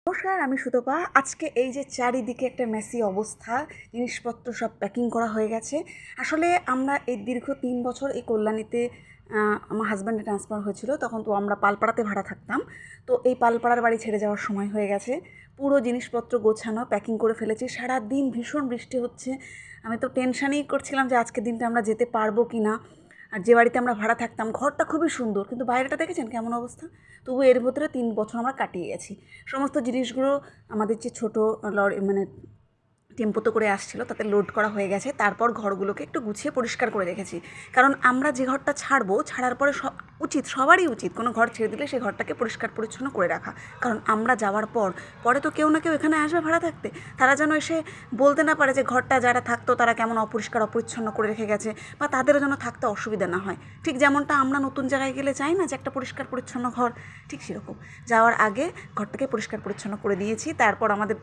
নমস্কার, আমি সুতপা। আজকে এই যে চারিদিকে একটা মেসি অবস্থা, জিনিসপত্র সব প্যাকিং করা হয়ে গেছে। আসলে আমরা এই দীর্ঘ 3 বছর এই কল্যাণীতে আমার হাজব্যান্ডের ট্রান্সফার হয়েছিল, তখন তো আমরা পালপাড়াতে ভাড়া থাকতাম। তো এই পালপাড়ার বাড়ি ছেড়ে যাওয়ার সময় হয়ে গেছে, পুরো জিনিসপত্র গোছানো প্যাকিং করে ফেলেছি। সারাদিন ভীষণ বৃষ্টি হচ্ছে, আমি তো টেনশানই করছিলাম যে আজকের দিনটা আমরা যেতে পারবো কি না। আর যে বাড়িতে আমরা ভাড়া থাকতাম ঘরটা খুবই সুন্দর, কিন্তু বাইরেটা দেখেছেন কেমন অবস্থা। তবু এর ভিতরে 3 বছর আমরা কাটিয়ে গেছি। সমস্ত জিনিসগুলো আমাদের যে ছোটো লরি টেম্পোতে করে আসছিলো তাতে লোড করা হয়ে গেছে। তারপর ঘরগুলোকে একটু গুছিয়ে পরিষ্কার করে রেখেছি, কারণ আমরা যে ঘরটা ছাড়বো, ছাড়ার পরে সবারই উচিত কোনো ঘর ছেড়ে দিলে সেই ঘরটাকে পরিষ্কার পরিচ্ছন্ন করে রাখা। কারণ আমরা যাওয়ার পরে তো কেউ না কেউ এখানে আসবে ভাড়া থাকতে, তারা যেন এসে বলতে না পারে যে ঘরটা যারা থাকতো তারা কেমন অপরিষ্কার অপরিচ্ছন্ন করে রেখে গেছে, বা তাদেরও যেন থাকতে অসুবিধা না হয়। ঠিক যেমনটা আমরা নতুন জায়গায় গেলে চাই না যে একটা পরিষ্কার পরিচ্ছন্ন ঘর, ঠিক সেরকম যাওয়ার আগে ঘরটাকে পরিষ্কার পরিচ্ছন্ন করে দিয়েছি। তারপর আমাদের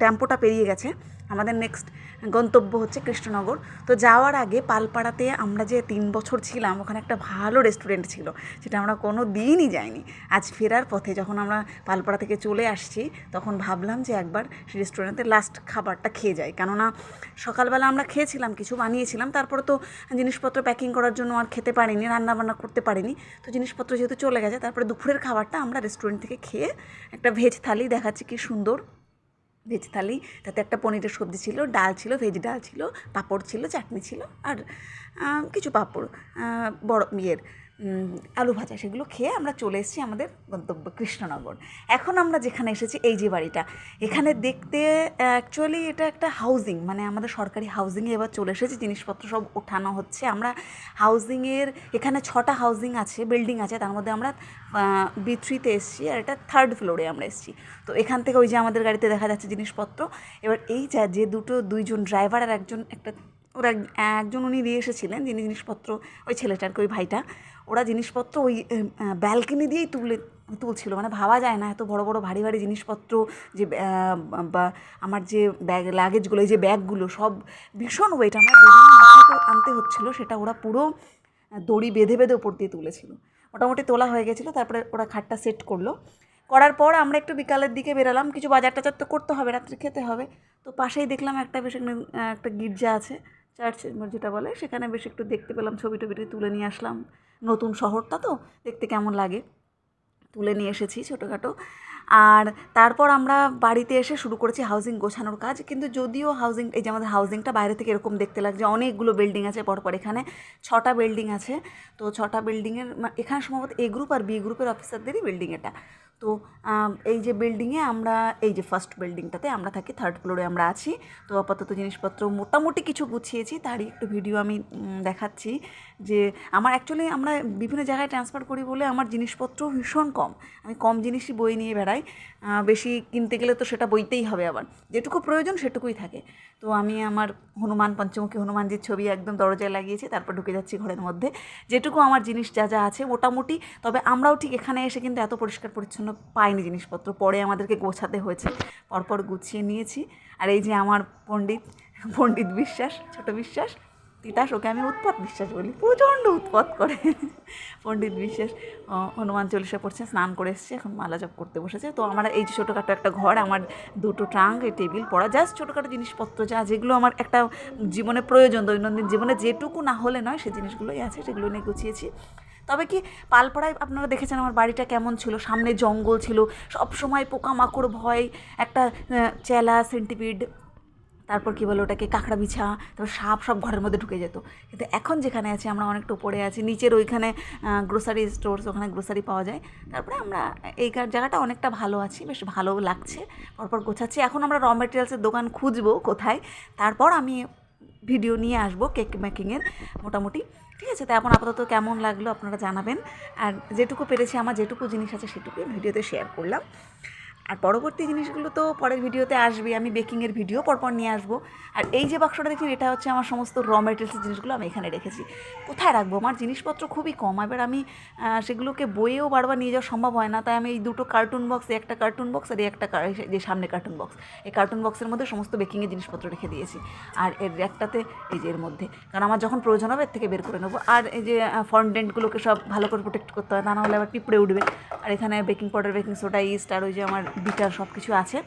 টেম্পোটা পেরিয়ে গেছে, আমাদের নেক্সট গন্তব্য হচ্ছে কৃষ্ণনগর। তো যাওয়ার আগে পালপাড়াতে আমরা যে 3 বছর ছিলাম, ওখানে একটা ভালো রেস্টুরেন্ট ছিল, যেটা আমরা কোনো দিনই যাইনি। আজ ফেরার পথে যখন আমরা পালপাড়া থেকে চলে আসছি, তখন ভাবলাম যে একবার সেই রেস্টুরেন্টের লাস্ট খাবারটা খেয়ে যাই। কেননা সকালবেলা আমরা খেয়েছিলাম, কিছু বানিয়েছিলাম, তারপরে তো জিনিসপত্র প্যাকিং করার জন্য আর খেতে পারিনি, রান্নাবান্না করতে পারিনি। তো জিনিসপত্র যেহেতু চলে গেছে, তারপরে দুপুরের খাবারটা আমরা রেস্টুরেন্ট থেকে খেয়ে একটা ভেজ থালি দেখাচ্ছি, কি সুন্দর ভেজ থালি, তাতে একটা পনিরের সবজি ছিল, ডাল ছিল, ভেজ ডাল ছিল, পাঁপড় ছিল, চাটনি ছিল, আর কিছু পাঁপড়, বড় আলু ভাজা, সেগুলো খেয়ে আমরা চলে এসেছি আমাদের গন্তব্য কৃষ্ণনগর। এখন আমরা যেখানে এসেছি, এই যে বাড়িটা, এখানে দেখতে অ্যাকচুয়ালি এটা একটা হাউজিং, মানে আমাদের সরকারি হাউজিংয়ে এবার চলে এসেছি, জিনিসপত্র সব ওঠানো হচ্ছে। আমরা হাউজিংয়ের এখানে 6টা হাউজিং আছে, বিল্ডিং আছে, তার মধ্যে আমরা B3-তে এসেছি, আর এটা 3rd ফ্লোরে আমরা এসেছি। তো এখান থেকে ওই যে আমাদের গাড়িতে দেখা যাচ্ছে জিনিসপত্র। এবার এই যে দুইজন ড্রাইভার আর একজন উনি দিয়ে এসেছিলেন, যিনি জিনিসপত্র, ওই ছেলেটার ওই ভাইটা, ওরা জিনিসপত্র ওই ব্যালকনি দিয়েই তুলছিল। মানে ভাবা যায় না, এত বড় বড় ভারী ভারী জিনিসপত্র, যে বা আমার যে লাগেজগুলো, এই যে ব্যাগগুলো সব ভীষণ ওয়েট, আমার মাথায় আনতে হচ্ছিলো, সেটা ওরা পুরো দড়ি বেঁধে বেঁধে ওপর দিয়ে তুলেছিল। মোটামুটি তোলা হয়ে গেছিলো। তারপরে ওরা খাটটা সেট করার পর আমরা একটু বিকালের দিকে বেরালাম, কিছু বাজার টাজার তো করতে হবে, রাত্রে খেতে হবে। তো পাশেই দেখলাম একটা গির্জা আছে, চার্চ যেটা বলে, সেখানে বেশ একটু দেখতে পেলাম, ছবি টবি তুলে নিয়ে আসলাম। নতুন শহরটা তো দেখতে কেমন লাগে, তুলে নিয়ে এসেছি ছোটোখাটো। আর তারপর আমরা বাড়িতে এসে শুরু করেছি হাউজিং গোছানোর কাজ। কিন্তু যদিও এই যে আমাদের হাউজিংটা বাইরে থেকে এরকম দেখতে লাগছে, অনেকগুলো বিল্ডিং আছে পরপর, এখানে 6টা বিল্ডিং আছে। তো 6টা বিল্ডিংয়ের এখানে সম্ভবত A গ্রুপ আর B গ্রুপের অফিসারদেরই বিল্ডিং এটা। তো এই যে বিল্ডিংয়ে আমরা, এই যে ফার্স্ট বিল্ডিংটাতে আমরা থাকি, 3rd ফ্লোরে আমরা আছি। তো আপাতত জিনিসপত্র মোটামুটি কিছু গুছিয়েছি, তারই একটু ভিডিও আমি দেখাচ্ছি। যে আমরা বিভিন্ন জায়গায় ট্রান্সফার করি বলে আমার জিনিসপত্র ভীষণ কম, আমি কম জিনিসই বই নিয়ে বেড়াই। বেশি কিনতে গেলে তো সেটা বইতেই হবে, আবার যেটুকু প্রয়োজন সেটুকুই থাকে। তো আমি আমার পঞ্চমুখী হনুমানজির ছবি একদম দরজায় লাগিয়েছি, তারপর ঢুকে যাচ্ছি ঘরের মধ্যে। যেটুকু আমার জিনিস যা আছে মোটামুটি, তবে আমরাও ঠিক এখানে এসে কিন্তু এত পরিষ্কার পরিচ্ছন্ন পাইনি জিনিসপত্র, পরে আমাদেরকে গোছাতে হয়েছে, পরপর গুছিয়ে নিয়েছি। আর এই যে আমার পণ্ডিত বিশ্বাস, ছোট বিশ্বাস তিতাস, ওকে আমি উৎপাত বিশ্বাস বলি, প্রচণ্ড উৎপাত করে। পণ্ডিত বিশ্বাস হনুমান চল্লিশা পড়ছে, স্নান করে এসছে, এখন মালা জপ করতে বসেছে। তো আমার এই যে ছোটোখাটো একটা ঘর, আমার 2টো ট্রাঙ্ক, এই টেবিল পড়া, জাস্ট ছোটোখাটো জিনিসপত্র যেগুলো আমার একটা জীবনে প্রয়োজন, দৈনন্দিন জীবনে যেটুকু না হলে নয়, সেই জিনিসগুলোই আছে, সেগুলো নিয়ে গুছিয়েছি। তবে কি, পালপাড়ায় আপনারা দেখেছেন আমার বাড়িটা কেমন ছিল, সামনে জঙ্গল ছিল, সব সময় পোকামাকড় ভয়, একটা চেলা, সেন্টিপিড, তারপর কী বলে ওটাকে, কাঁকড়া বিছা, তারপর সাপ, সব ঘরের মধ্যে ঢুকে যেত। কিন্তু এখন যেখানে আছি, আমরা অনেকটা উপরে আছি, নিচের ওইখানে গ্রোসারি স্টোরস, ওখানে গ্রোসারি পাওয়া যায়। তারপরে আমরা এই জায়গাটা অনেকটা ভালো আছি, বেশ ভালো লাগছে, পরপর গোছাচ্ছি। এখন আমরা র মেটেরিয়ালসের দোকান খুঁজবো কোথায়, তারপর আমি ভিডিও নিয়ে আসবো কেক মেকিংয়ের মোটামুটি। ঠিক আছে, তো এখন আপাতত কেমন লাগলো আপনারা জানাবেন। আর যেটুকু পেরেছি, আমার যেটুকু জিনিস আছে সেটুকুই ভিডিওতে শেয়ার করলাম। আর পরবর্তী জিনিসগুলো তো পরের ভিডিওতে আসবে, আমি বেকিংয়ের ভিডিও পরপর নিয়ে আসবো। আর এই যে বাক্সটা দেখছেন, এটা হচ্ছে আমার সমস্ত র মেটেরিয়ালসের জিনিসগুলো আমি এখানে রেখেছি। কোথায় রাখবো, আমার জিনিসপত্র খুবই কম, এবার আমি সেগুলোকে বইয়েও বারবার নিয়ে যাওয়া সম্ভব হয় না, তাই আমি এই 2টো কার্টুন বক্স, একটা কার্টুন বক্স আর একটা যে সামনে কার্টুন বক্স, এই কার্টুন বক্সের মধ্যে সমস্ত বেকিংয়ের জিনিসপত্র রেখে দিয়েছি। আর এর একটাতে এই যে এর মধ্যে, কারণ আমার যখন প্রয়োজন হবে এর থেকে বের করে নেবো। আর এই যে ফন্ডেন্টগুলোকে সব ভালো করে প্রোটেক্ট করতে হয়, তা না হলে আবার পিঁপড়ে উঠবে। আর এখানে baking powder, baking soda, yeast, আর ওই যে আমার বিটার সব কিছু আছে।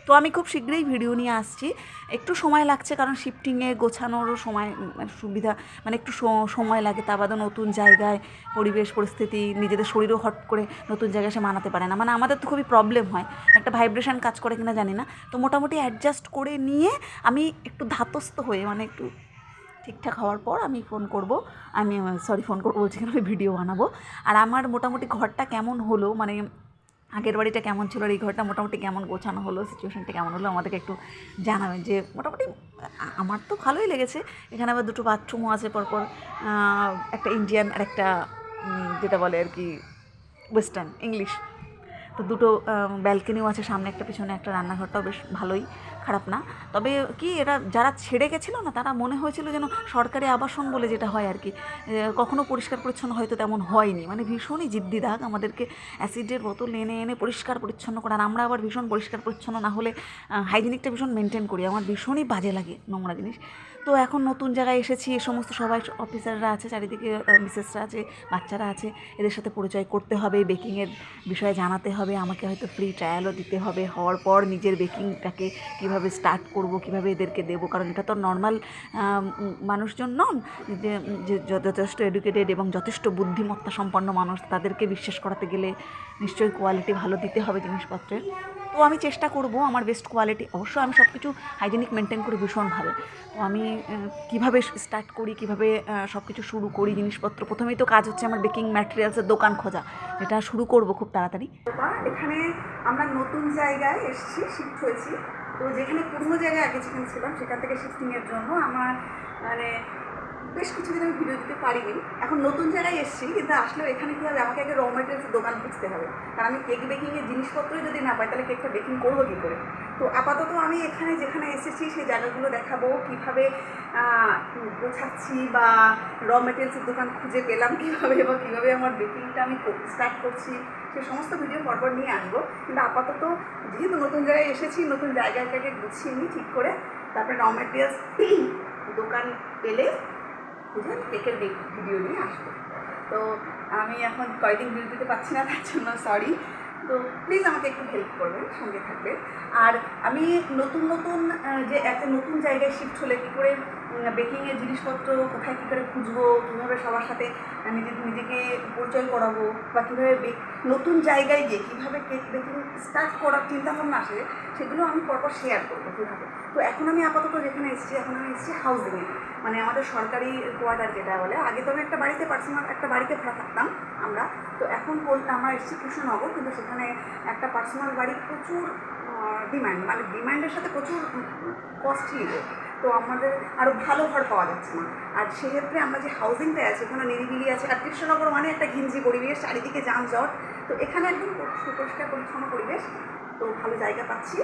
তো আমি খুব শীঘ্রই ভিডিও নিয়ে আসছি। একটু সময় লাগছে কারণ শিফটিংয়ে গোছানোরও সময় সুবিধা মানে একটু সময় লাগে, তা বাদে নতুন জায়গায় পরিবেশ পরিস্থিতি নিজেদের শরীরও হট করে নতুন জায়গায় সে মানাতে পারে না, মানে আমাদের তো খুবই প্রবলেম হয়, একটা ভাইব্রেশন কাজ করে কিনা জানি না। তো মোটামুটি অ্যাডজাস্ট করে নিয়ে আমি একটু ধাতস্থ হয়ে মানে একটু ঠিকঠাক হওয়ার পর আমি ফোন করব, ফোন করবো বলছি কেন, আমি ভিডিও বানাবো। আর আমার মোটামুটি ঘরটা কেমন হলো, মানে আগের বাড়িটা কেমন ছিল আর এই ঘরটা মোটামুটি কেমন গোছানো হলো, সিচুয়েশানটা কেমন হলো আমাদেরকে একটু জানাবেন। যে মোটামুটি আমার তো ভালোই লেগেছে। এখানে আবার দুটো বাথরুমও আছে পরপর, একটা ইন্ডিয়ান আর একটা যেটা বলে আর কি ওয়েস্টার্ন ইংলিশ। তো দুটো ব্যালকনিও আছে, সামনে একটা পিছনে একটা, রান্নাঘরটাও বেশ ভালোই, খারাপ না। তবে কি এরা যারা ছেড়ে গেছিলো না, তারা মনে হয়েছিল যেন সরকারি আবাসন বলে যেটা হয় আর কি, কখনো পরিষ্কার পরিচ্ছন্ন হয়তো তেমন হয়নি, মানে ভীষণই জিদ্দি দাগ, আমাদেরকে অ্যাসিডের বোতল এনে এনে পরিষ্কার পরিচ্ছন্ন করা। আর আমরা আবার ভীষণ পরিষ্কার পরিচ্ছন্ন না হলে হাইজিনিকটা ভীষণ মেনটেন করি, আমার ভীষণই বাজে লাগে নোংরা জিনিস। তো এখন নতুন জায়গায় এসেছি, এ সমস্ত সবাই অফিসাররা আছে চারিদিকে, মিসেসরা আছে, বাচ্চারা আছে, এদের সাথে পরিচয় করতে হবে, বেকিংয়ের বিষয়ে জানাতে হবে, আমাকে হয়তো ফ্রি ট্রায়ালও দিতে হবে। হওয়ার পর নিজের বেকিংটাকে কীভাবে স্টার্ট করব, কীভাবে এদেরকে দেবো, কারণ এটা তো নর্মাল মানুষজন নন, যে যথেষ্ট এডুকেটেড এবং যথেষ্ট বুদ্ধিমত্তা সম্পন্ন মানুষ, তাদেরকে বিশ্বাস করাতে গেলে নিশ্চয়ই কোয়ালিটি ভালো দিতে হবে জিনিসপত্রের। তো আমি চেষ্টা করব আমার বেস্ট কোয়ালিটি, অবশ্য আমি সব কিছু হাইজেনিক মেনটেন করি ভীষণভাবে। তো আমি কীভাবে স্টার্ট করি, কীভাবে সব কিছু শুরু করি জিনিসপত্র, প্রথমেই তো কাজ হচ্ছে আমার বেকিং ম্যাটেরিয়ালসের দোকান খোঁজা, যেটা শুরু করব খুব তাড়াতাড়ি। এখানে আমরা নতুন জায়গায় এসেছি, শিফট হয়েছি। তো যেখানে পুরনো জায়গায় আগে যেখানে ছিলাম সেখান থেকে শিফটিংয়ের জন্য আমার মানে বেশ কিছুদিন আমি ভিডিও দিতে পারিনি। এখন নতুন জায়গায় এসেছি, কিন্তু আসলেও এখানে কী হবে, আমাকে আগে র মেটেরিয়ালসের দোকান খুঁজতে হবে, কারণ আমি কেক বেকিংয়ের জিনিসপত্রই যদি না পাই তাহলে কেকটা বেকিং করবো কী করে। তো আপাতত আমি এখানে যেখানে এসেছি সেই জায়গাগুলো দেখাবো, কীভাবে গোছাচ্ছি বা র মেটেরিয়ালসের দোকান খুঁজে পেলাম কীভাবে, বা কীভাবে আমার বেকিংটা আমি স্টার্ট করছি, সে সমস্ত ভিডিও পরপর নিয়ে আসবো। কিন্তু আপাতত যেহেতু নতুন জায়গায় এসেছি, নতুন জায়গাটাকে গুছিয়ে নিই ঠিক করে, তারপরে র মেটেরিয়ালস দোকান পেলে বুঝে আমি কেকের ভিডিও নিয়ে আসবো। তো আমি এখন কয়েকদিন ভিডিও দিতে পারছি না, তার জন্য সরি। তো প্লিজ আমাকে একটু হেল্প করবেন, সঙ্গে থাকবেন। আর আমি নতুন নতুন যে একটা নতুন জায়গায় শিফট হলে কী করে বেকিংয়ের জিনিসপত্র কোথায় কী করে খুঁজবো, কীভাবে সবার সাথে নিজেকে পরিচয় করাবো, বা কীভাবে নতুন জায়গায় গিয়ে কীভাবে কেক বেকিং স্টার্ট করার চিন্তাভাবনা আসে, সেগুলো আমি পরপর শেয়ার করবো কীভাবে। তো এখন আমি আপাতত যেখানে এসেছি, এখন আমি এসেছি হাউজিংয়ে, মানে আমাদের সরকারি কোয়ার্টার যেটা বলে। আগে তো আমি একটা বাড়িতে পার্সোনাল একটা বাড়িতে ভাড়া থাকতাম আমরা, তো এখন আমরা এসেছি কৃষ্ণনগর, কিন্তু সেখানে একটা পার্সোনাল বাড়ির প্রচুর ডিমান্ড, মানে ডিমান্ডের সাথে প্রচুর কস্টলি, তো আমাদের আরও ভালো ঘর পাওয়া যাচ্ছে না। আর সেক্ষেত্রে আমরা যে হাউজিংটায় আছি ওখানে নিরিবিলি আছে, আর কৃষ্ণনগর মানে একটা ঘিঞ্জি পরিবেশ, চারিদিকে যানজট, তো এখানে একদম পরিষ্কার পরিচ্ছন্ন পরিবেশ, তো ভালো জায়গা পাচ্ছি।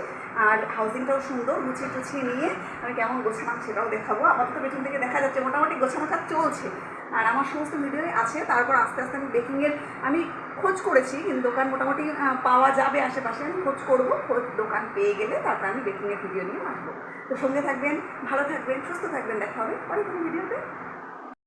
আর হাউজিংটাও সুন্দর, গুছিয়ে টুছিয়ে নিয়ে আমি কেমন গোছালাম সেটাও দেখাবো। আমার তো পেছন থেকে দেখা যাচ্ছে মোটামুটি গোছানো কাজ চলছে, আর আমার সমস্ত ভিডিওই আছে। তারপর আস্তে আস্তে আমি বেকিংয়ের আমি খোঁজ করেছি, কিন্তু দোকান মোটামুটি পাওয়া যাবে আশেপাশে, আমি খোঁজ করবো, দোকান পেয়ে গেলে তারপর আমি বেকিংয়ের ভিডিও নিয়ে আসবো। তো সঙ্গে থাকবেন, ভালো থাকবেন, সুস্থ থাকবেন, দেখা হবে পরে কোনো ভিডিওতে।